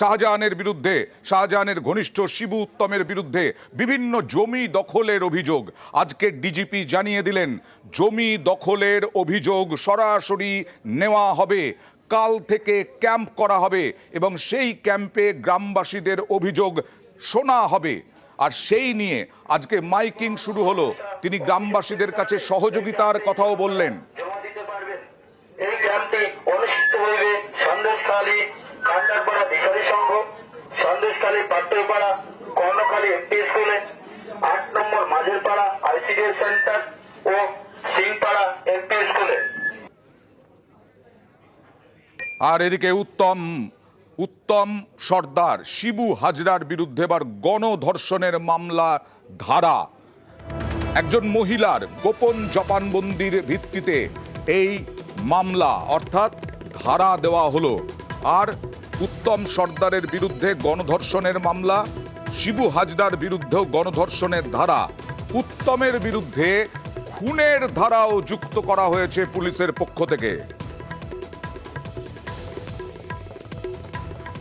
শাহজাহানের বিরুদ্ধে, শাহজাহানের ঘনিষ্ঠ শিবু উত্তমের বিরুদ্ধে বিভিন্ন জমি দখলের অভিযোগ। আজকে ডিজিপি জানিয়ে দিলেন জমি দখলের অভিযোগ সরাসরি নেওয়া হবে, কাল থেকে ক্যাম্প করা হবে এবং সেই ক্যাম্পে গ্রামবাসীদের অভিযোগ শোনা হবে। আর সেই নিয়ে আজকে মাইকিং শুরু হলো। তিনি গ্রামবাসীদের কাছে সহযোগিতার কথাও বললেন। এই ক্যাম্পটি অনুষ্ঠিত হইবে সন্দেশখালী কান্ডারপাড়া ভিখারি সংঘ, সন্দেশখালী পাত্রপাড়া কর্ণখালী এমপি স্কুলে, 8 নম্বর মাঝেরপাড়া আইসিডিএস সেন্টার ও সিংপাড়া এমপি স্কুলে। আর এদিকে উত্তম সর্দার শিবু হাজরার বিরুদ্ধে এবার গণধর্ষণের মামলা ধারা। একজন মহিলার গোপন জবানবন্দির ভিত্তিতে এই মামলা অর্থাৎ ধারা দেওয়া হলো। আর উত্তম সর্দারের বিরুদ্ধে গণধর্ষণের মামলা, শিবু হাজরার বিরুদ্ধেও গণধর্ষণের ধারা, উত্তমের বিরুদ্ধে খুনের ধারাও যুক্ত করা হয়েছে পুলিশের পক্ষ থেকে।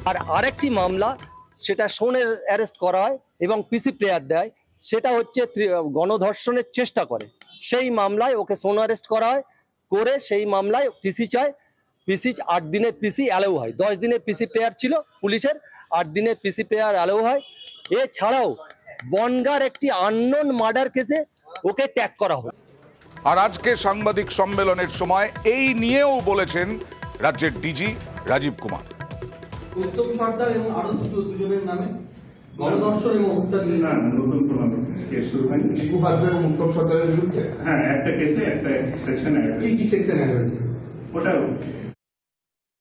আর আরেকটি মামলা, সেটা সোনের অ্যারেস্ট করা হয় এবং পিসি প্লেয়ার দেয়, সেটা হচ্ছে গণধর্ষণের চেষ্টা করে। সেই মামলায় ওকে সোন অ্যারেস্ট করা হয়, করে সেই মামলায় পিসি চায়। পিসি 8 দিনের পিসি অ্যালাউ হয়। 10 দিনের পিসি প্লেয়ার ছিল পুলিশের, 8 দিনের পিসি প্লেয়ার অ্যালাউ হয়। এছাড়াও বনগার একটি আননোন মার্ডার কেসে ওকে ট্যাগ করা হয়। আর আজকে সাংবাদিক সম্মেলনের সময় এই নিয়েও বলেছেন রাজ্যের ডিজি রাজীব কুমার। উত্তম সর্দার এবং আরো দুজনের নামে গণধর্ষণ এবং হত্যা না নতুন কোনো কেস শুরু হয়নি। শিবু হাজরা এবং উত্তম সর্দারের বিরুদ্ধে হ্যাঁ একটা কেসে একটা সেকশন কি সেকশন অ্যাড হয়েছে? ওটা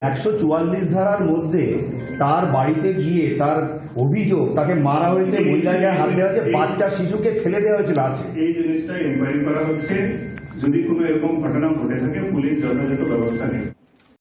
144 ধারার মধ্যে তার বাড়িতে গিয়ে তার অভিযোগ তাকে মারা হয়েছে, মহিলার গায়ে হাত দেওয়া হয়েছে, বাচ্চা শিশুকে ফেলে দেওয়া হয়েছিল। আছে এই জিনিসটা ইনকোয়ারি করা হচ্ছে। যদি কোনো এরকম ঘটনা ঘটে থাকে পুলিশ যথাযথ ব্যবস্থা নেয়।